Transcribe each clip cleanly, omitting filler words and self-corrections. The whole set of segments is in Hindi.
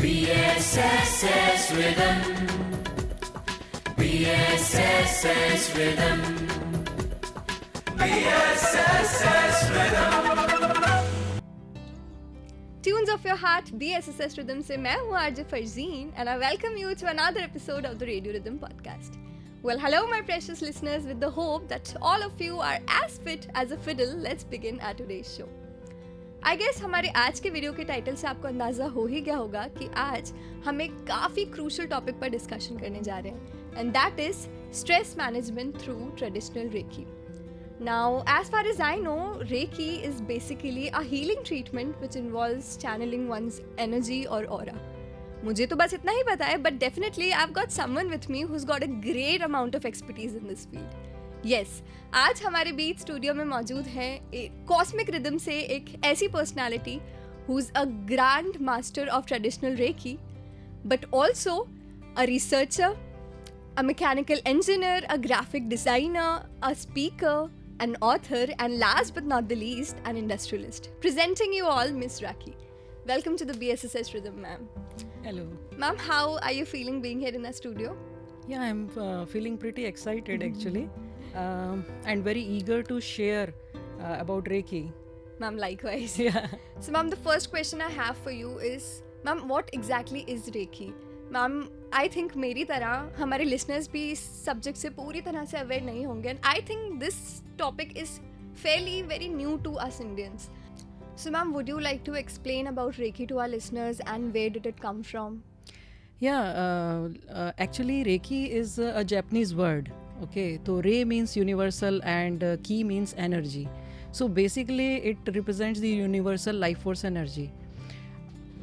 BSSS Rhythm. BSSS Rhythm. BSSS Rhythm. Tunes of your heart, BSSS Rhythm से मैं हूँ RJ Farzeen and I welcome you to another episode of the Radio Rhythm podcast. Well, hello my precious listeners, with the hope that all of you are as fit as a fiddle. Let's begin our today's show. I guess हमारे आज के वीडियो के टाइटल से आपको अंदाज़ा हो ही गया होगा कि आज हम एक काफ़ी क्रूशल टॉपिक पर डिस्कशन करने जा रहे हैं and that is stress management through traditional Reiki. Now, as far as I know, Reiki is basically a healing treatment which involves channeling one's energy or aura. मुझे तो बस इतना ही पता है, but definitely I've got someone with me who's got a great amount of expertise in this field. Yes, आज हमारे बीच स्टूडियो में मौजूद है कॉस्मिक रिदम से एक ऐसी personality who's a grand master of traditional Reiki, but also a researcher, a mechanical engineer, a graphic designer, a speaker, an author, and last but not the least, an industrialist. Presenting you all, Miss Rakhi. Welcome to the BSSS Rhythm, ma'am. Hello. Ma'am, how are you feeling being here in the studio? Yeah, I'm feeling pretty excited actually, and very eager to share about Reiki. Ma'am, likewise. Yeah. So, ma'am, the first question I have for you is, ma'am, what exactly is Reiki? Ma'am, I think मेरी तरह हमारे listeners भी इस subject से पूरी तरह से aware नहीं होंगे and I think this topic is fairly very new to us Indians. So, ma'am, would you like to explain about Reiki to our listeners and where did it come from? Yeah, actually Reiki is a Japanese word. Okay, so Re means universal and Ki means energy. So basically it represents the universal life force energy.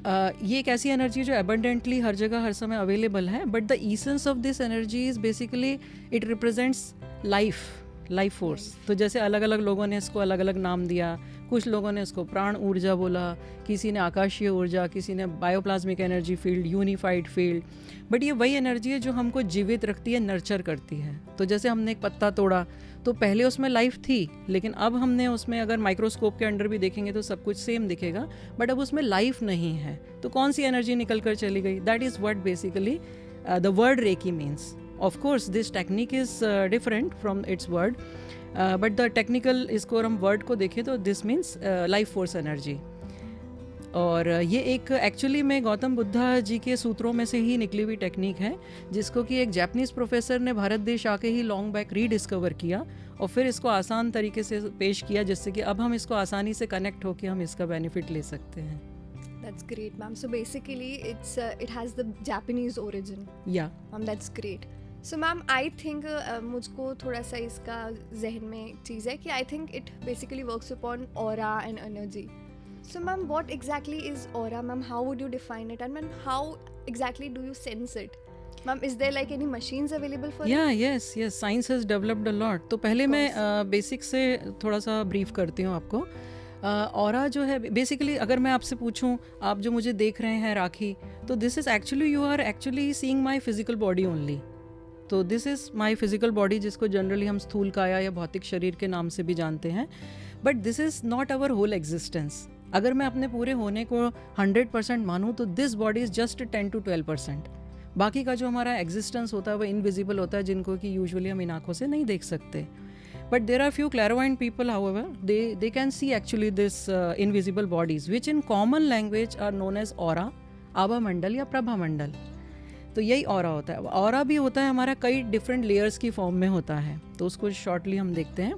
ये एक ऐसी एनर्जी जो abundantly हर जगह हर समय अवेलेबल है, but the essence of this energy is basically it represents life force. तो जैसे अलग अलग लोगों ने इसको अलग अलग नाम दिया. कुछ लोगों ने इसको प्राण ऊर्जा बोला, किसी ने आकाशीय ऊर्जा, किसी ने bioplasmic energy field, unified field. But ये वही एनर्जी है जो हमको जीवित रखती है, नर्चर करती है. तो जैसे हमने एक पत्ता तोड़ा तो पहले उसमें लाइफ थी, लेकिन अब हमने उसमें अगर माइक्रोस्कोप के अंडर भी देखेंगे तो सब कुछ सेम दिखेगा, बट अब उसमें लाइफ नहीं है. तो कौन सी एनर्जी निकल कर चली गई? That is what basically the word Reiki means. Of course, this technique is different from its word, but the technical इसको हम word को देखें तो this means life force energy. और ये एक एक्चुअली में गौतम बुद्धा जी के सूत्रों में से ही निकली हुई टेक्निक है, जिसको कि एक जापानीज़ प्रोफेसर ने भारत देश आके ही लॉन्ग बैक रीडिस्कवर किया और फिर इसको आसान तरीके से पेश किया, जिससे कि अब हम इसको आसानी से कनेक्ट होकर हम इसका बेनिफिट ले सकते हैं. That's great, ma'am. So basically it has the Japanese origin. Yeah. Ma'am, that's great. So ma'am, I think मुझको थोड़ा सा इसका जहन में एक चीज़ है कि I think it basically works upon aura and energy. So ma'am, what exactly is aura, ma'am? How would you define it? And ma'am, how exactly do you sense it? Ma'am, is there like any machines available for it? Yeah, yes. Science has developed a lot. तो पहले मैं बेसिक से थोड़ा सा ब्रीफ करती हूँ आपको. ऑरा जो है बेसिकली, अगर मैं आपसे पूछूं, आप जो मुझे देख रहे हैं राखी, तो this is actually you are actually seeing my physical body only. तो this is my physical body, जिसको जनरली हम स्थूल काया या भौतिक शरीर के नाम से भी जानते हैं. But this is not our whole existence. अगर मैं अपने पूरे होने को 100% मानूँ तो this body is just 10 to 12%. बाकी का जो हमारा एग्जिस्टेंस होता है वो इनविजिबल होता है, जिनको कि यूजुअली हम इन आँखों से नहीं देख सकते. But there are few clairvoyant people, however, they can see actually this invisible bodies, which in common language are known as aura, आभा मंडल या प्रभा मंडल. तो यही ऑरा होता है. ऑरा भी होता है हमारा कई डिफरेंट लेयर्स की फॉर्म में होता है, तो उसको शॉर्टली हम देखते हैं.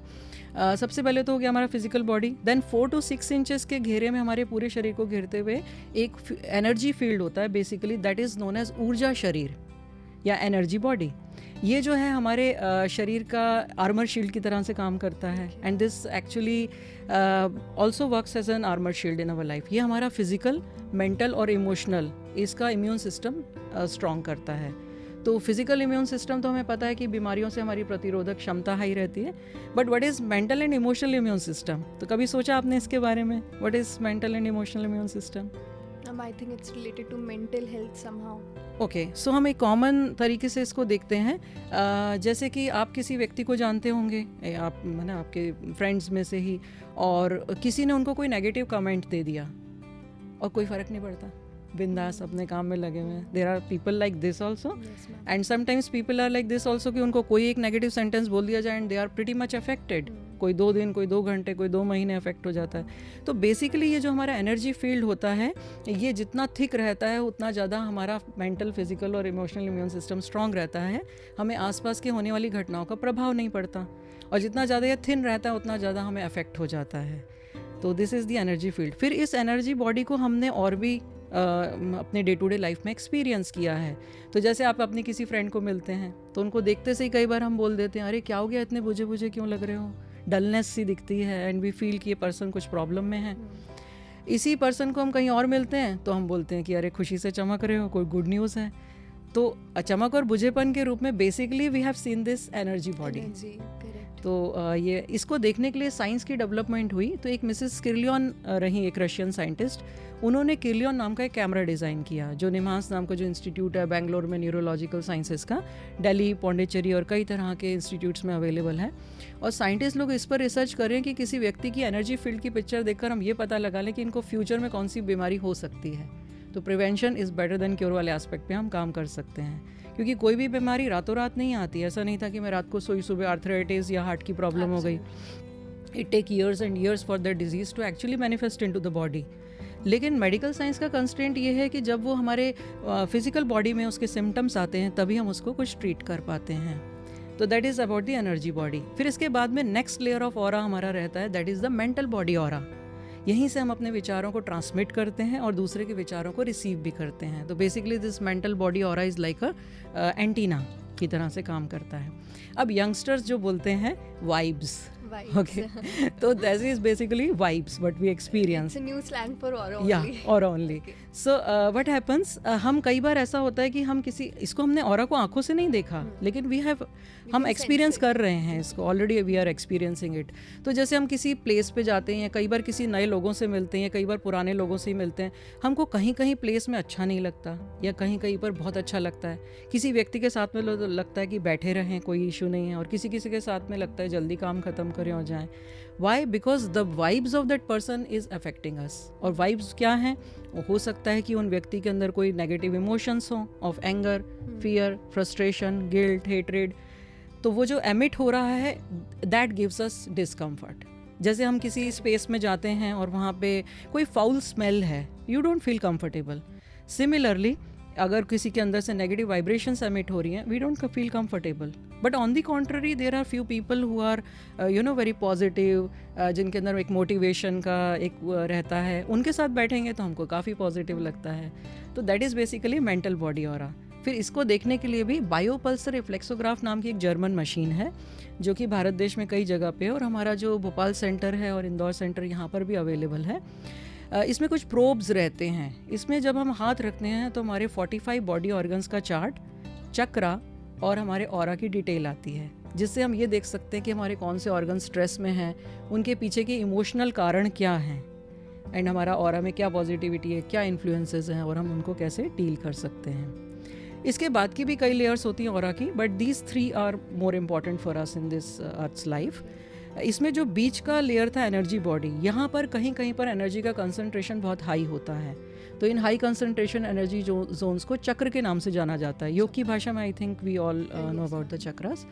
सबसे पहले तो हो गया हमारा physical body. Then 4 to 6 inches के घेरे में हमारे पूरे शरीर को घेरते हुए एक एनर्जी फील्ड होता है, basically that is known as ऊर्जा शरीर या एनर्जी बॉडी. ये जो है हमारे शरीर का आर्मर शील्ड की तरह से काम करता है, and this actually also works as an armour shield in our life. ये हमारा फिजिकल, मेंटल और इमोशनल, इसका इम्यून सिस्टम स्ट्रॉन्ग करता है. तो फिजिकल इम्यून सिस्टम तो हमें पता है कि बीमारियों से हमारी प्रतिरोधक क्षमता हाई रहती है, but what is mental and emotional immune system? तो कभी सोचा आपने इसके बारे में? What is mental and emotional immune system? I think it's related to mental health somehow. Okay, so हम एक कॉमन तरीके से इसको देखते हैं. जैसे कि आप किसी व्यक्ति को जानते होंगे, आप है ना, आपके फ्रेंड्स में से ही, और किसी ने उनको कोई नेगेटिव कमेंट दे दिया, और कोई फ़र्क नहीं पड़ता, बिंदास अपने काम में लगे हुए हैं. There are people like this also, and sometimes people are like this also कि उनको कोई एक नेगेटिव सेंटेंस बोल दिया जाए and they are pretty much affected. कोई 2 दिन, कोई 2 घंटे, कोई 2 महीने अफेक्ट हो जाता है. तो बेसिकली ये जो हमारा एनर्जी फील्ड होता है, ये जितना थिक रहता है उतना ज़्यादा हमारा मेंटल, फिजिकल और इमोशनल इम्यून सिस्टम स्ट्रांग रहता है. हमें आसपास के होने वाली घटनाओं का प्रभाव नहीं पड़ता, और जितना ज़्यादा ये थिन रहता है उतना ज़्यादा हमें अफेक्ट हो जाता है. तो this is the energy field. फिर इस एनर्जी बॉडी को हमने और भी अपने डे टू डे लाइफ में एक्सपीरियंस किया है. तो जैसे आप अपनी किसी फ्रेंड को मिलते हैं तो उनको देखते से ही कई बार हम बोल देते हैं, अरे क्या हो गया, इतने बुझे बुझे क्यों लग रहे हो, डलनेस सी दिखती है, एंड वी फील कि ये पर्सन कुछ प्रॉब्लम में है. इसी पर्सन को हम कहीं और मिलते हैं तो हम बोलते हैं कि अरे खुशी से चमक रहे हो, कोई गुड न्यूज़ है. तो चमक और बुझेपन के रूप में basically we have seen this energy body. तो ये इसको देखने के लिए साइंस की डेवलपमेंट हुई. तो एक मिसेस किर्लियन रही, एक रशियन साइंटिस्ट. उन्होंने किर्लियन नाम का एक कैमरा डिज़ाइन किया, जो निमास नाम का जो इंस्टीट्यूट है बेंगलोर में न्यूरोलॉजिकल साइंसेस का, दिल्ली, पौंडीचेरी और कई तरह के इंस्टीट्यूट्स में अवेलेबल है. और साइंटिस्ट लोग इस पर रिसर्च कर रहे हैं कि किसी व्यक्ति की एनर्जी फील्ड की पिक्चर देखकर हम ये पता लगा लें कि इनको फ्यूचर में कौन सी बीमारी हो सकती है. तो prevention is better than cure वाले एस्पेक्ट पे हम काम कर सकते हैं, क्योंकि कोई भी बीमारी रातों रात नहीं आती. ऐसा नहीं था कि मैं रात को सोई सुबह आर्थराइटिस या हार्ट की प्रॉब्लम हो गई. It take years and years for that disease to actually manifest into the body. लेकिन मेडिकल साइंस का कंस्ट्रेंट ये है कि जब वो हमारे फिजिकल बॉडी में उसके सिम्टम्स आते हैं तभी हम उसको कुछ ट्रीट कर पाते हैं. तो that is about the energy body. फिर इसके बाद में नेक्स्ट लेयर ऑफ ऑरा हमारा रहता है, that is the mental body aura. यहीं से हम अपने विचारों को ट्रांसमिट करते हैं और दूसरे के विचारों को रिसीव भी करते हैं. तो basically this mental body aura is like a antenna की तरह से काम करता है. अब यंगस्टर्स जो बोलते हैं वाइब्स, okay, तो that is basically vibes what we experience. It's a new slang for aura only. Yeah, aura only. Okay. So what happens, हम कई बार ऐसा होता है कि हम किसी, इसको हमने ऑरा को आंखों से नहीं देखा, लेकिन हम एक्सपीरियंस कर रहे हैं इसको, already we are experiencing it. तो जैसे हम किसी प्लेस पे जाते हैं, कई बार किसी नए लोगों से मिलते हैं, कई बार पुराने लोगों से ही मिलते हैं, हमको कहीं कहीं प्लेस में अच्छा नहीं लगता या कहीं कहीं पर बहुत अच्छा लगता है. किसी व्यक्ति के साथ में लगता है कि बैठे रहें, कोई इशू नहीं है, और किसी किसी के साथ में लगता है जल्दी काम खत्म करें और जाएं. Why? Because the vibes of that person is affecting us. और वाइब्स क्या हैं? वो हो सकता है कि उन व्यक्ति के अंदर कोई नेगेटिव इमोशंस हो, of anger, fear, frustration, guilt, hatred. तो वो जो एमिट हो रहा है दैट गिव्स अस डिस्कम्फर्ट. जैसे हम किसी स्पेस में जाते हैं और वहाँ पे कोई फाउल स्मेल है, you don't feel comfortable. Similarly अगर किसी के अंदर से नेगेटिव वाइब्रेशंस एमिट हो रही हैं, we don't feel comfortable. But on the contrary there are few people who are very positive, जिनके अंदर एक मोटिवेशन का एक रहता है, उनके साथ बैठेंगे तो हमको काफ़ी पॉजिटिव लगता है. तो that is basically mental body aura. फिर इसको देखने के लिए भी बायोपल्सर रिफ्लेक्सोग्राफ नाम की एक जर्मन मशीन है जो कि भारत देश में कई जगह पे, और हमारा जो भोपाल सेंटर है और इंदौर सेंटर यहाँ पर भी अवेलेबल है. इसमें कुछ प्रोब्स रहते हैं. इसमें जब हम हाथ रखते हैं तो हमारे 45 बॉडी ऑर्गन्स का चार्ट, चक्रा और हमारे ऑरा की डिटेल आती है, जिससे हम ये देख सकते हैं कि हमारे कौन से ऑर्गन स्ट्रेस में हैं, उनके पीछे के इमोशनल कारण क्या हैं, एंड हमारा ऑरा में क्या पॉजिटिविटी है, क्या इन्फ्लुएंसेस हैं, और हम उनको कैसे डील कर सकते हैं. इसके बाद की भी कई लेयर्स होती हैं ऑरा की, but these 3 are more important for us in this earth's life. इसमें जो बीच का लेयर था एनर्जी बॉडी, यहाँ पर कहीं कहीं पर एनर्जी का कंसंट्रेशन बहुत हाई होता है. तो इन हाई कंसंट्रेशन एनर्जी जोन्स को चक्र के नाम से जाना जाता है. योग की भाषा में I think we all know about the chakras.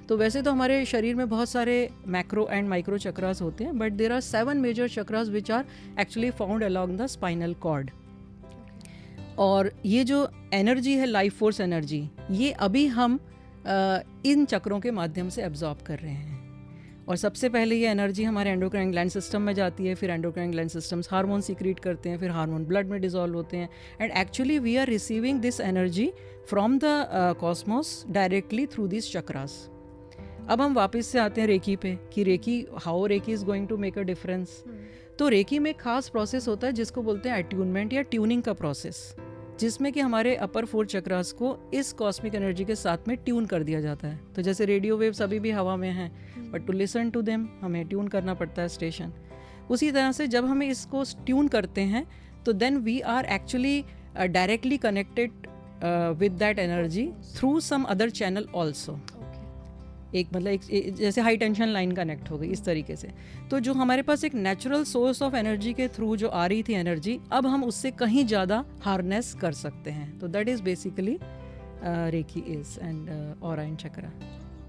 तो वैसे तो हमारे शरीर में बहुत सारे मैक्रो एंड माइक्रो चक्रास होते हैं, but there are 7 major chakras which are actually found along the spinal cord. और ये जो एनर्जी है, लाइफ फोर्स एनर्जी, ये अभी हम इन चक्रों के माध्यम से एब्जॉर्ब कर रहे हैं. और सबसे पहले ये एनर्जी हमारे एंडोक्राइन ग्लैंड सिस्टम में जाती है, फिर endocrine gland systems hormone secrete करते हैं, फिर हार्मोन ब्लड में डिसॉल्व होते हैं, and actually we are receiving this energy from the cosmos directly through this chakras. अब हम वापस से आते हैं रेकी पे कि Reiki, how Reiki is going to make a difference. तो रेकी में एक खास प्रोसेस होता है जिसको बोलते हैं अट्यूनमेंट या ट्यूनिंग का प्रोसेस, जिसमें कि हमारे अपर 4 चक्रास को इस कॉस्मिक एनर्जी के साथ में ट्यून कर दिया जाता है. तो जैसे रेडियो वेव्स अभी भी हवा में हैं, but to listen to them हमें ट्यून करना पड़ता है स्टेशन. उसी तरह से जब हमें इसको ट्यून करते हैं तो then we are actually directly connected with that energy through some other channel also. एक मतलब जैसे हाई टेंशन लाइन कनेक्ट हो गई इस तरीके से। तो जो हमारे पास एक नेचुरल सोर्स ऑफ एनर्जी के थ्रू जो आ रही थी एनर्जी, अब हम उससे कहीं ज़्यादा हार्नेस कर सकते हैं। तो that is basically Reiki is and aura and chakra.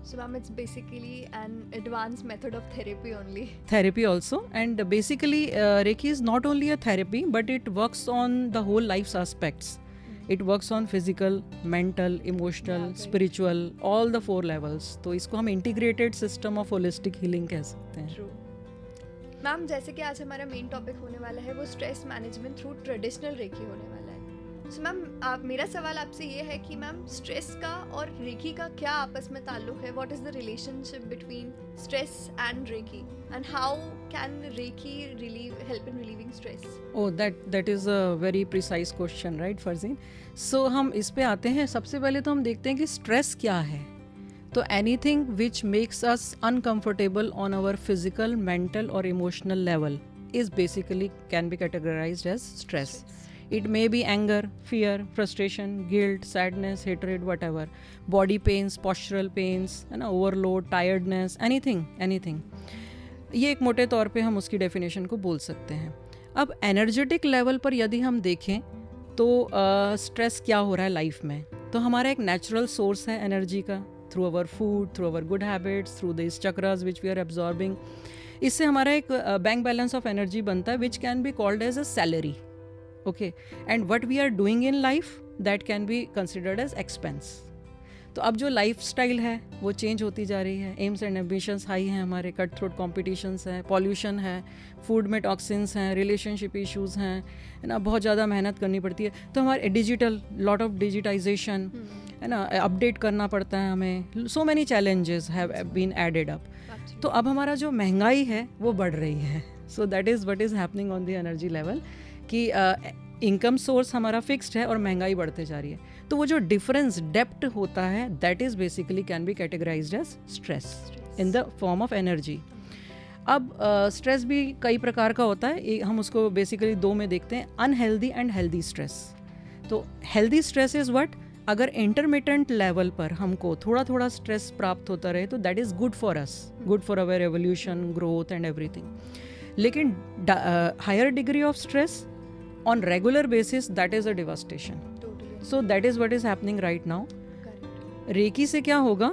So ma'am, it's basically an advanced method of therapy only. Therapy also, and basically Reiki is not only a therapy but it works on the whole life's aspects. It works on physical, mental, emotional, spiritual, all the 4 levels. तो इसको हम integrated system of holistic healing कह सकते हैं। True. मैम जैसे कि आज हमारा मेन टॉपिक होने वाला है वो stress management through traditional Reiki होने वाला है। सो मैम आप मेरा सवाल आपसे ये है कि मैम स्ट्रेस का और रेकी का क्या आपस में ताल्लुक है? What is the relationship between stress and Reiki and how can Reiki help in relieving stress? Oh, that is a very precise question, right, Farzeen? So हम इस पे आते हैं। सबसे पहले तो हम देखते हैं कि स्ट्रेस क्या है। तो anything which makes us uncomfortable on our physical, mental और emotional level is basically can be categorised as stress. It may be anger, fear, frustration, guilt, sadness, hatred, whatever. Body pains, postural pains, overload, tiredness, anything. ये एक मोटे तौर पे हम उसकी डेफिनेशन को बोल सकते हैं. अब एनर्जेटिक लेवल पर यदि हम देखें तो स्ट्रेस क्या हो रहा है लाइफ में, तो हमारा एक नेचुरल सोर्स है एनर्जी का, through our food, through our good habits, through this chakras which we are absorbing. इससे हमारा एक बैंक बैलेंस ऑफ एनर्जी बनता है which can be called as a salary. Okay, and what we are doing in life that can be considered as expense. तो अब जो लाइफ स्टाइल है वो चेंज होती जा रही है, एम्स एंड एम्बिशंस हाई हैं हमारे, कट थ्रोट कॉम्पिटिशन्स हैं, पॉल्यूशन है, फूड में टॉक्सिन्स हैं, रिलेशनशिप इश्यूज़ हैं, है ना, बहुत ज़्यादा मेहनत करनी पड़ती है. तो हमारे डिजिटल, लॉट ऑफ डिजिटाइजेशन, है ना, अपडेट करना पड़ता है हमें, so many challenges have been added up. तो अब हमारा जो महंगाई है वो बढ़ रही है. So that is what is happening on the energy level कि इनकम सोर्स हमारा फिक्स्ड है और महंगाई बढ़ते जा रही है. तो वो जो डिफरेंस डेप्थ होता है that is basically can be categorised as stress in the form of energy. अब स्ट्रेस भी कई प्रकार का होता है, हम उसको बेसिकली 2 में देखते हैं, अनहेल्दी एंड हेल्दी स्ट्रेस. तो हेल्दी स्ट्रेस इज़ व्हाट, अगर इंटरमिटेंट लेवल पर हमको थोड़ा थोड़ा स्ट्रेस प्राप्त होता रहे तो that is good for us, good for our evolution, growth and everything. लेकिन higher degree of stress on regular basis that is a devastation. Totally. So that is what is happening right now. Reiki से क्या होगा,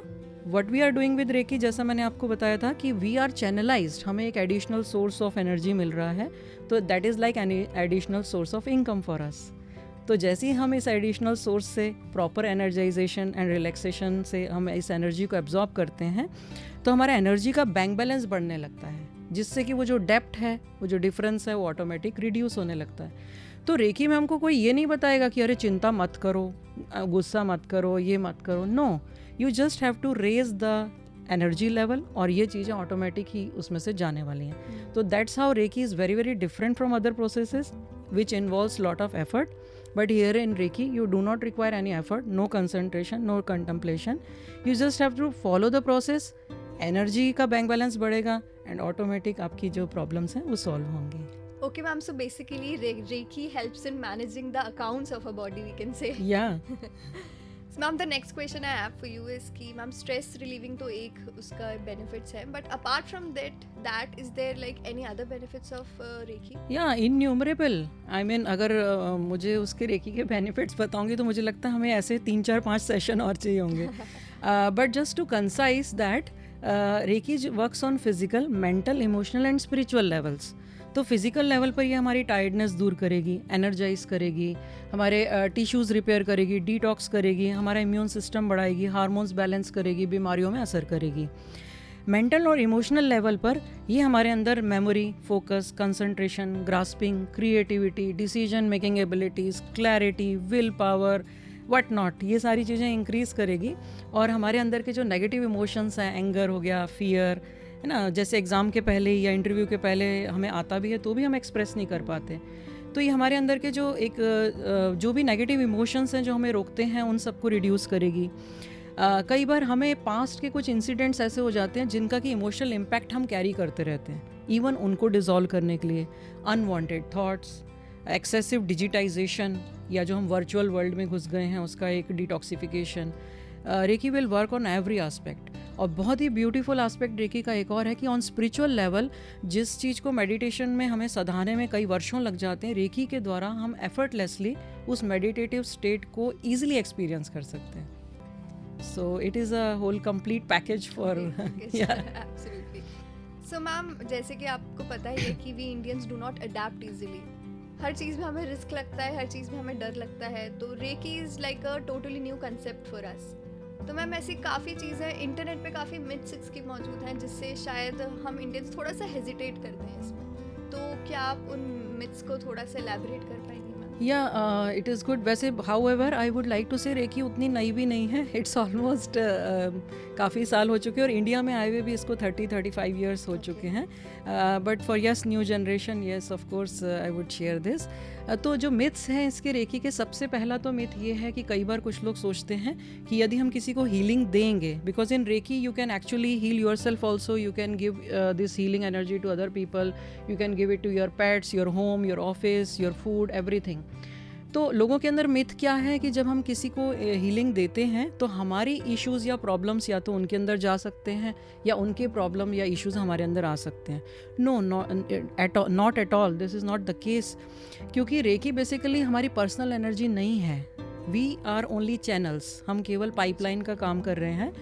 what we are doing with Reiki, जैसा मैंने आपको बताया था कि we are channelized, हमें एक additional source of energy मिल रहा है, तो that is like an additional source of income for us. तो जैसे ही हम इस एडिशनल सोर्स से प्रॉपर एनर्जाइजेशन एंड रिलैक्सेशन से हम इस एनर्जी को एब्जॉर्ब करते हैं तो हमारा एनर्जी का बैंक बैलेंस बढ़ने लगता है, जिससे कि वो जो डेप्थ है, वो जो डिफरेंस है, वो ऑटोमेटिक रिड्यूस होने लगता है. तो रेकी में हमको कोई ये नहीं बताएगा कि अरे चिंता मत करो, गुस्सा मत करो, ये मत करो. No, you just have to raise the energy level और ये चीज़ें ऑटोमेटिक ही उसमें से जाने वाली हैं. तो that's how Reiki is very very different from other processes which involves lot of effort, but here in Reiki you do not require any effort, no concentration, no contemplation. You just have to follow the process. Energy का बैंक बैलेंस बढ़ेगा एंड ऑटोमेटिक आपकी जो प्रॉब्लम्स हैं वो सॉल्व होंगी. Okay ma'am, so basically Reiki helps in managing the accounts of a body, we can say. Yeah. So ma'am, the next question I have for you is कि ma'am stress relieving तो एक उसका benefits है, but apart from that is there like any other benefits of Reiki? Yeah, innumerable. I mean अगर मुझे उसके रेकी के benefits बताऊंगी तो मुझे लगता है हमें ऐसे 3-4-5 सेशन और चाहिए होंगे. But just to concise that, Reiki works on physical, mental, emotional and spiritual levels. तो फिज़िकल लेवल पर ये हमारी टायर्डनेस दूर करेगी, एनर्जाइज करेगी, हमारे टिश्यूज़ रिपेयर करेगी, डिटॉक्स करेगी, हमारा इम्यून सिस्टम बढ़ाएगी, हार्मोन्स बैलेंस करेगी, बीमारियों में असर करेगी. मेंटल और इमोशनल लेवल पर ये हमारे अंदर memory, focus, concentration, grasping, creativity, decision making abilities, clarity, will power, what not, ये सारी चीज़ें इंक्रीज़ करेगी. और हमारे अंदर के जो नेगेटिव इमोशंस हैं, एंगर हो गया, फियर, है ना, जैसे एग्ज़ाम के पहले या इंटरव्यू के पहले हमें आता भी है तो भी हम एक्सप्रेस नहीं कर पाते, तो ये हमारे अंदर के जो भी नेगेटिव इमोशंस हैं जो हमें रोकते हैं उन सबको रिड्यूस करेगी. कई बार हमें पास्ट के कुछ इंसिडेंट्स ऐसे हो जाते हैं जिनका कि इमोशनल इम्पैक्ट हम कैरी करते रहते हैं, इवन उनको डिज़ोल्व करने के लिए. अनवांटेड थॉट्स, एक्सेसिव डिजिटाइजेशन या जो हम वर्चुअल वर्ल्ड में घुस गए हैं उसका एक detoxification. Reiki will work on every aspect. और बहुत ही ब्यूटीफुल एस्पेक्ट रेकी का एक और है कि ऑन स्पिरिचुअल लेवल जिस चीज़ को मेडिटेशन में हमें सधाने में कई वर्षों लग जाते हैं, रेकी के द्वारा हम एफर्टलेसली उस मेडिटेटिव स्टेट को ईजिली एक्सपीरियंस कर सकते हैं. So it is a whole complete package for Absolutely. So ma'am, जैसे कि आपको पता ही है कि we Indians do not adept easily. हर चीज़ में हमें रिस्क लगता है, हर चीज़ में हमें डर लगता है. तो Reiki is like a totally new concept for us. तो मैम ऐसी काफ़ी चीज़ें इंटरनेट पे काफ़ी मिथ्स इसकी मौजूद हैं जिससे शायद हम इंडियंस थोड़ा सा हेजिटेट करते हैं इसमें. तो क्या आप उन मिथ्स को थोड़ा सा एलैबोरेट कर पाएंगे? या इट इज़ गुड. वैसे however I would like to say Reiki उतनी नई भी नहीं है. इट्स ऑलमोस्ट काफ़ी साल हो चुके हैं और इंडिया में आए हुए भी इसको 30-35 ईयर्स हो चुके हैं. But for yes new generation, yes of course I would share this. तो जो मिथ्स हैं इसके रेकी के, सबसे पहला तो मिथ ये है कि कई बार कुछ लोग सोचते हैं कि यदि हम किसी को हीलिंग देंगे, because in Reiki you can actually heal yourself also, you can give this healing energy to other people, you can give it to your pets, your home, your office, your food, everything. तो लोगों के अंदर मिथ क्या है कि जब हम किसी को हीलिंग देते हैं तो हमारी इश्यूज़ या प्रॉब्लम्स या तो उनके अंदर जा सकते हैं या उनके प्रॉब्लम या इश्यूज़ हमारे अंदर आ सकते हैं. No, not at all, this is not the case. क्योंकि रेकी बेसिकली हमारी पर्सनल एनर्जी नहीं है. We are only channels. हम केवल पाइपलाइन का काम कर रहे हैं.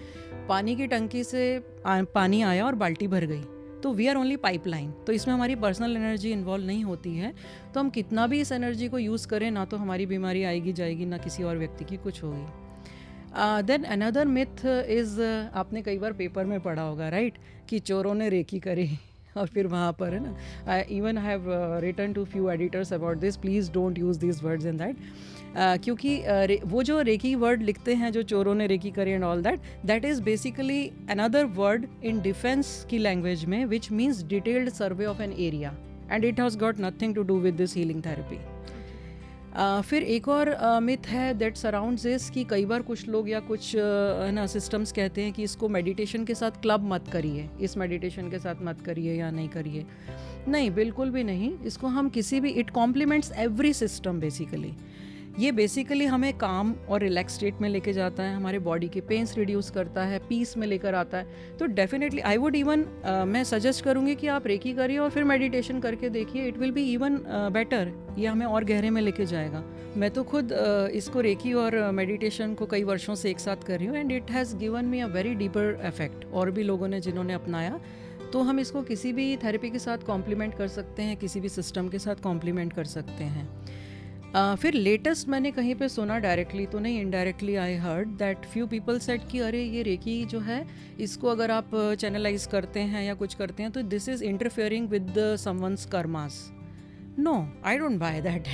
पानी की टंकी से पानी आया और बाल्टी भर गई, तो वी आर ओनली पाइपलाइन. तो इसमें हमारी पर्सनल एनर्जी इन्वॉल्व नहीं होती है. तो हम कितना भी इस एनर्जी को यूज़ करें, ना तो हमारी बीमारी आएगी जाएगी, ना किसी और व्यक्ति की कुछ होगी. देन अनदर मिथ इज़, आपने कई बार पेपर में पढ़ा होगा राइट, कि चोरों ने रेकी करी और फिर वहाँ पर है ना, even I have written to few editors about this, please don't use this words in that. क्योंकि वो जो रेकी वर्ड लिखते हैं, जो चोरों ने रेकी करी and all that, that is basically another word in defence की लैंग्वेज में which means detailed survey of an area, and it has got nothing to do with this healing therapy. फिर एक और मिथ है दैट सराउंड्स दिस, कि कई बार कुछ लोग या कुछ है ना सिस्टम्स कहते हैं कि इसको मेडिटेशन के साथ क्लब मत करिए, इस मेडिटेशन के साथ मत करिए या नहीं करिए. नहीं, बिल्कुल भी नहीं. इसको हम किसी भी, it complements every system basically. ये बेसिकली हमें काम और रिलैक्स स्टेट में लेके जाता है, हमारे बॉडी के पेन्स रिड्यूस करता है, पीस में लेकर आता है. तो डेफिनेटली आई वुड इवन, मैं सजेस्ट करूँगी कि आप रेकी करिए और फिर मेडिटेशन करके देखिए. It will be even better. ये हमें और गहरे में लेके जाएगा. मैं तो खुद इसको रेकी और मेडिटेशन को कई वर्षों से एक साथ कर रही हूँ, and it has given me a very deeper effect. और भी लोगों ने जिन्होंने अपनाया, तो हम इसको किसी भी थेरेपी के साथ कॉम्प्लीमेंट कर सकते हैं, किसी भी सिस्टम के साथ कॉम्प्लीमेंट कर सकते हैं. फिर लेटेस्ट मैंने कहीं पे सुना, डायरेक्टली तो नहीं, indirectly I heard that few people said कि अरे ये रेकी जो है, इसको अगर आप चैनलाइज करते हैं या कुछ करते हैं तो this is interfering with someone's karmas. No, I don't buy that.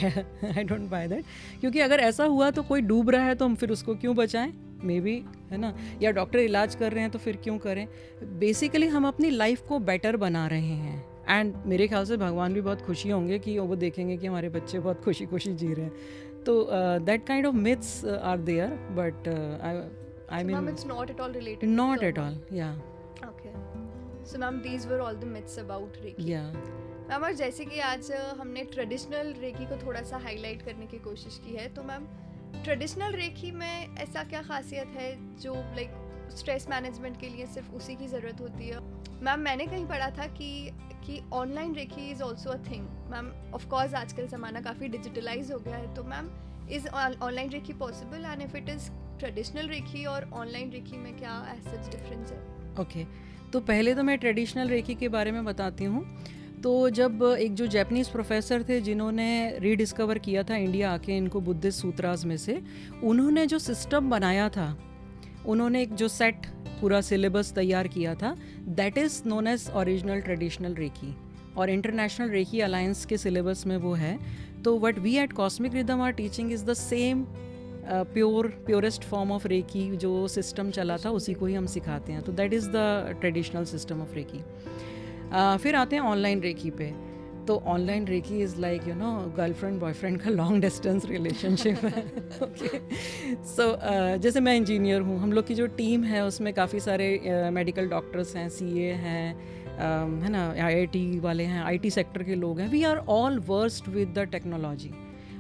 I don't buy that. क्योंकि अगर ऐसा हुआ तो कोई डूब रहा है तो हम फिर उसको क्यों बचाएं, मे बी, है ना, या डॉक्टर इलाज कर रहे हैं तो फिर क्यों करें. बेसिकली हम अपनी लाइफ को बेटर बना रहे हैं, एंड मेरे ख्याल से भगवान भी बहुत खुशी होंगे कि वो देखेंगे कि हमारे बच्चे बहुत खुशी खुशी जी रहे हैं. तो that kind of myths are there, but I mean it's not at all related. not to at all. Yeah. Okay. So ma'am, these were all the myths about Reiki. Yeah. Ma'am, और जैसे कि आज हमने ट्रेडिशनल रेकी को थोड़ा सा हाईलाइट करने की कोशिश की है, तो मैम ट्रेडिशनल रेकी में ऐसा क्या खासियत है जो लाइक स्ट्रेस मैनेजमेंट के लिए सिर्फ उसी की ज़रूरत होती है? मैम मैंने कहीं पढ़ा था कि online reiki is also a thing. Ma'am of course आजकल ज़माना काफ़ी डिजिटलाइज हो गया है, तो ma'am is online reiki possible, and if it is traditional reiki और ऑनलाइन रेकी में क्या सच डिफरेंस है? ओके, तो पहले तो मैं ट्रेडिशनल रेकी के बारे में बताती हूँ. तो जब एक जो जापानीज़ प्रोफेसर थे जिन्होंने रीडिस्कवर किया था इंडिया आके इनको बुद्धिस्ट सूत्रास में से, उन्होंने जो सिस्टम बनाया था, उन्होंने एक जो सेट पूरा सिलेबस तैयार किया था, that is known as original traditional reiki, और इंटरनेशनल रेकी अलायंस के सिलेबस में वो है. तो what we at cosmic rhythm are teaching is the same purest form of reiki. जो सिस्टम चला था उसी को ही हम सिखाते हैं. तो that is the traditional system of reiki. फिर आते हैं ऑनलाइन रेकी पे. तो online reiki is like you know girlfriend boyfriend का लॉन्ग डिस्टेंस रिलेशनशिप है. ओके, सो जैसे मैं इंजीनियर हूँ, हम लोग की जो टीम है उसमें काफ़ी सारे मेडिकल डॉक्टर्स हैं, सीए हैं, है ना, आईआईटी वाले हैं, आईटी सेक्टर के लोग हैं. We are all versed with the technology.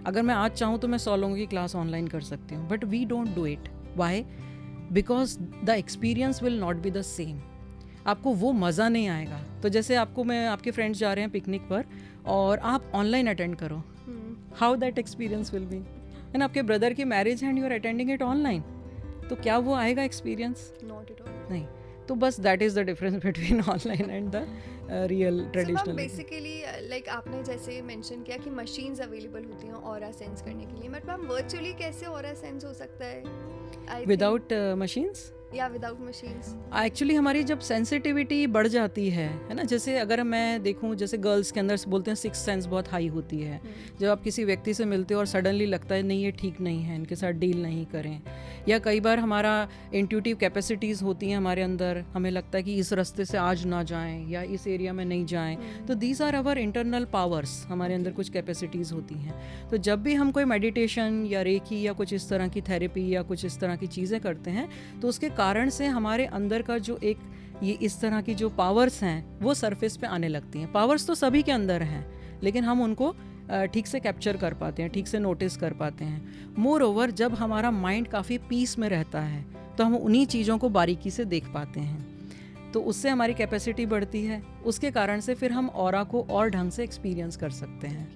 अगर मैं आज चाहूँ तो मैं 100 लोगों की क्लास ऑनलाइन कर सकती हूँ, but we don't do it. Why? Because the experience will not be the same. आपको वो मज़ा नहीं आएगा. तो जैसे आपको मैं आपके फ्रेंड्स जा रहे हैं पिकनिक पर और आप ऑनलाइन अटेंड करो, how that experience will be. And आपके ब्रदर की मैरिज है and you are attending it online, तो क्या वो आएगा एक्सपीरियंस? Not at all. नहीं. तो बस that is the difference between online and the real traditional. Basically like आपने जैसे मेंशन किया कि मशीन्स अवेलेबल होती हैं ऑरा सेंस करने के लिए, बट मैम वर्चुअली कैसे ऑरा सेंस हो सकता है विदाउट मशीन्स? या विदाउट मशीन्स? एक्चुअली हमारी जब सेंसिटिविटी बढ़ जाती है ना, जैसे अगर मैं देखूं, जैसे गर्ल्स के अंदर बोलते हैं सिक्स सेंस बहुत हाई होती है. जब आप किसी व्यक्ति से मिलते हो और सडनली लगता है नहीं ये ठीक नहीं है, इनके साथ डील नहीं करें. या कई बार हमारा इंट्यूटिव कैपेसिटीज़ होती हैं हमारे अंदर, हमें लगता है कि इस रास्ते से आज ना जाएं या इस एरिया में नहीं जाएं. तो these are our internal powers, हमारे अंदर कुछ कैपेसिटीज़ होती हैं. तो जब भी हम कोई मेडिटेशन या रेकी या कुछ इस तरह की थेरेपी या कुछ इस तरह की चीज़ें करते हैं, तो उसके कारण से हमारे अंदर का जो एक ये इस तरह की जो पावर्स हैं वो सरफेस पे आने लगती हैं. पावर्स तो सभी के अंदर हैं, लेकिन हम उनको ठीक से कैप्चर कर पाते हैं, ठीक से नोटिस कर पाते हैं. मोर ओवर जब हमारा माइंड काफ़ी पीस में रहता है तो हम उन्हीं चीज़ों को बारीकी से देख पाते हैं. तो उससे हमारी कैपेसिटी बढ़ती है. उसके कारण से फिर हम ऑरा को और ढंग से एक्सपीरियंस कर सकते हैं.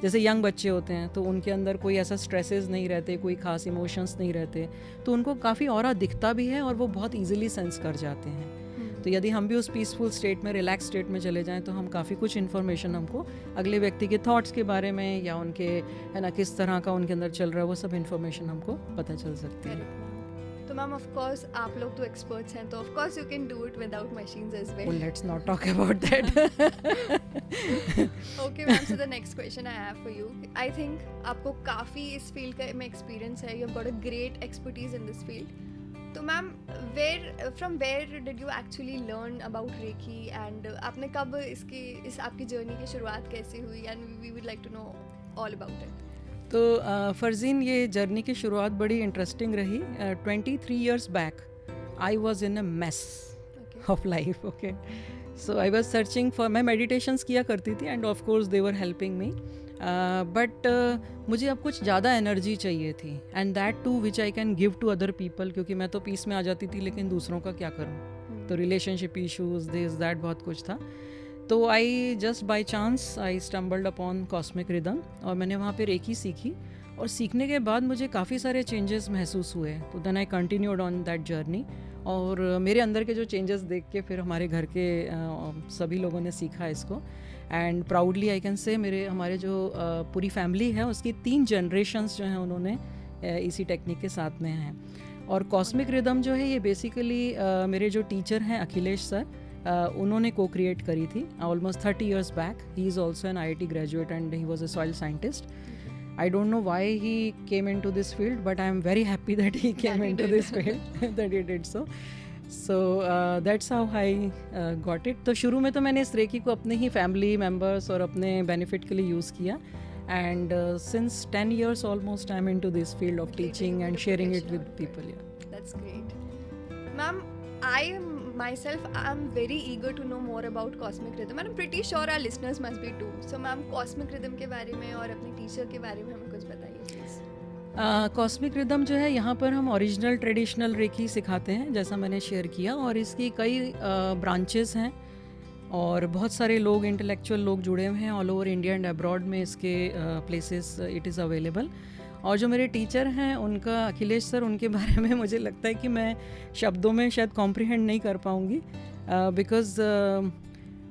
जैसे यंग बच्चे होते हैं तो उनके अंदर कोई ऐसा स्ट्रेसेस नहीं रहते, कोई खास इमोशंस नहीं रहते, तो उनको काफ़ी ऑरा दिखता भी है और वो बहुत ईजिली सेंस कर जाते हैं. तो यदि हम भी उस पीसफुल स्टेट में, रिलैक्स स्टेट में चले जाएं तो हम काफ़ी कुछ इन्फॉर्मेशन हमको अगले व्यक्ति के थॉट्स के बारे में या उनके है ना किस तरह का उनके अंदर चल रहा है वो सब इन्फॉर्मेशन हमको पता चल सकती है. तो मैम ऑफ कोर्स आप लोग तो एक्सपर्ट्स हैं, तो of course you can do it without machines as well. Let's not talk about that. Okay ma'am, so the next question I have for you. I think आपको काफ़ी इस फील्ड में एक्सपीरियंस है, you have got a great expertise in this field. तो ma'am from where did you actually learn about Reiki, and आपने कब इस आपकी जर्नी की शुरुआत कैसे हुई, and we would like to know all about it. तो फरजीन, ये जर्नी की शुरुआत बड़ी इंटरेस्टिंग रही. 23 years back I was in a mess of life. Okay, so I was searching for, मैं मेडिटेशंस किया करती थी and of course they were helping me, but मुझे अब कुछ ज़्यादा एनर्जी चाहिए थी, and that too which I can give to other people, क्योंकि मैं तो पीस में आ जाती थी लेकिन दूसरों का क्या करूँ. तो रिलेशनशिप इशूज़, दिस दैट, बहुत कुछ था. तो I just by chance I stumbled upon cosmic rhythm, और मैंने वहाँ पे रेकी सीखी, और सीखने के बाद मुझे काफ़ी सारे चेंजेस महसूस हुए. तो then I continued on that journey, और मेरे अंदर के जो चेंजेस देख के फिर हमारे घर के सभी लोगों ने सीखा इसको. And proudly I can say हमारे जो पूरी फैमिली है उसकी 3 जनरेशन्स जो हैं उन्होंने इसी टेक्निक के साथ में हैं. और कॉस्मिक रिदम जो है ये बेसिकली मेरे जो टीचर हैं अखिलेश सर, उन्होंने को क्रिएट करी थी almost 30 years back. He is also an IIT graduate and he was a soil scientist. I don't know why he came into this field, but I am very happy that he came into this field, that he did so. So that's how I got it. तो शुरू में तो मैंने इस रेकी को अपने ही फैमिली मेम्बर्स और अपने बेनिफिट के लिए यूज़ किया, and since 10 years almost I'm into this field of teaching and sharing it with people. Yeah. That's great. Ma'am, I'm very eager to know more about cosmic rhythm, and I'm pretty sure our listeners must be too. So ma'am, cosmic rhythm के बारे में और अपने टीचर के बारे में हमें कुछ बताइए प्लीज. कॉस्मिक रिदम जो है यहाँ पर हम ओरिजिनल ट्रेडिशनल रेकी सिखाते हैं, जैसा मैंने शेयर किया, और इसकी कई ब्रांचेस हैं और बहुत सारे लोग, इंटेलेक्चुअल लोग जुड़े हुए हैं all over India and abroad में. इसके प्लेसेस इट इज़ अवेलेबल. और जो मेरे टीचर हैं उनका, अखिलेश सर, उनके बारे में मुझे लगता है कि मैं शब्दों में शायद कॉम्प्रिहेंड नहीं कर पाऊँगी, because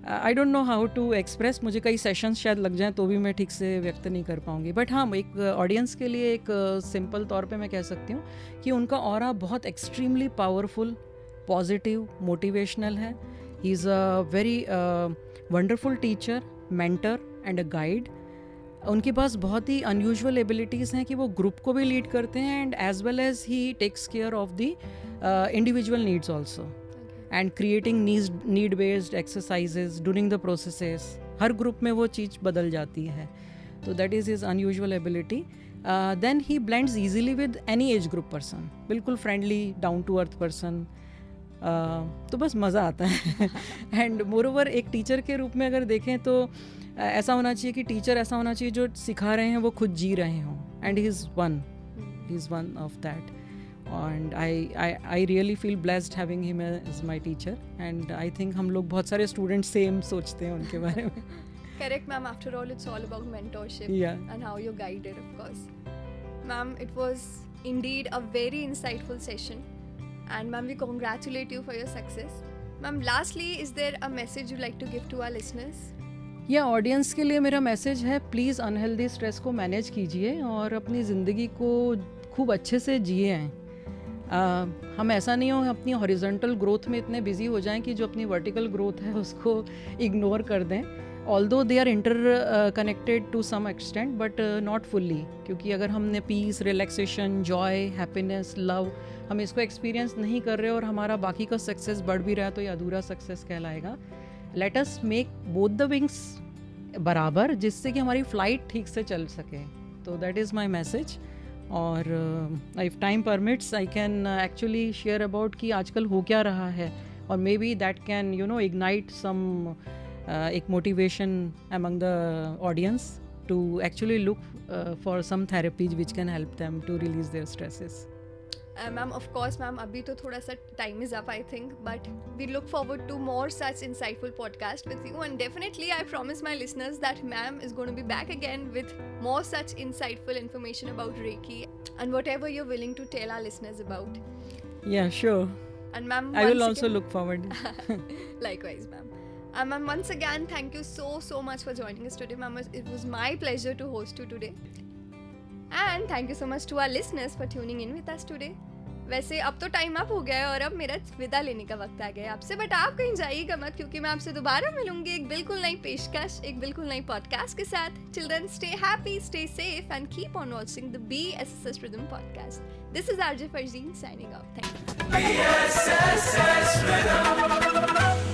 I don't know how to express. मुझे कई सेशंस शायद लग जाएं तो भी मैं ठीक से व्यक्त नहीं कर पाऊँगी. बट हाँ, एक ऑडियंस के लिए एक सिंपल तौर पे मैं कह सकती हूँ कि उनका ऑरा बहुत एक्सट्रीमली पावरफुल, पॉजिटिव, मोटिवेशनल है. He is a very wonderful teacher, mentor and a guide. उनके पास बहुत ही अनयूजुअल एबिलिटीज़ हैं कि वो ग्रुप को भी लीड करते हैं, and as well as he takes care of the individual needs also, and creating need based exercises during the processes. हर ग्रुप में वो चीज़ बदल जाती है. तो that is his unusual ability. Then he blends easily with any age group person, बिल्कुल friendly, down to earth person. तो बस मज़ा आता है. एंड मोर ओवर एक टीचर के रूप में अगर देखें तो ऐसा होना चाहिए कि टीचर ऐसा होना चाहिए जो सिखा रहे हैं वो खुद जी रहे हों, and he is one of that. and I really feel blessed having him as my teacher, and I think हम लोग बहुत सारे students same सोचते हैं उनके बारे में. Correct, ma'am. After all, it's all about mentorship Yeah. and how you're guided, of course. Ma'am, it was indeed a very insightful session. And ma'am, we congratulate you for your success. Ma'am, lastly, is there a message you'd like to give to our listeners? या ऑडियंस के लिए मेरा मैसेज है, प्लीज़ अनहेल्दी स्ट्रेस को मैनेज कीजिए और अपनी ज़िंदगी को खूब अच्छे से जिए हैं. हम ऐसा नहीं हो अपनी हॉरिजॉन्टल ग्रोथ में इतने बिजी हो जाएं कि जो अपनी वर्टिकल ग्रोथ है उसको इग्नोर कर दें. Although they are interconnected to some extent but not fully, क्योंकि अगर हमने peace, relaxation, joy, happiness, love हम इसको एक्सपीरियंस नहीं कर रहे और हमारा बाकी का सक्सेस बढ़ भी रहा है तो ये अधूरा सक्सेस कहलाएगा. Let us make both the wings बराबर, जिससे कि हमारी फ्लाइट ठीक से चल सके. तो दैट इज़ माई मैसेज. और if time permits I can actually share about कि आजकल हो क्या रहा है, और maybe that can ignite some एक motivation among the audience to actually look for some therapies which can help them to release their stresses. Ma'am, of course, ma'am, abhi to thoda sa time is up, I think, but we look forward to more such insightful podcast with you, and definitely I promise my listeners that ma'am is going to be back again with more such insightful information about Reiki and whatever you're willing to tell our listeners about. Yeah, sure. And ma'am, I will once also again- look forward. Likewise, ma'am. Ma'am, once again, thank you so much for joining us today, ma'am. It was my pleasure to host you today. And thank you so much to our listeners for tuning in with us today. वैसे अब तो टाइम अप हो गया है और अब मेरा विदा लेने का वक्त आ गया है आपसे, बट आप कहीं जाइएगा मत, क्योंकि मैं आपसे दोबारा मिलूंगी एक बिल्कुल नई पेशकश, एक बिल्कुल नई पॉडकास्ट के साथ. Till then, stay happy, stay safe, and keep on watching the BSSS Rhythm podcast. This is RJ Farzeen signing off. Thank you. BSSS Rhythm.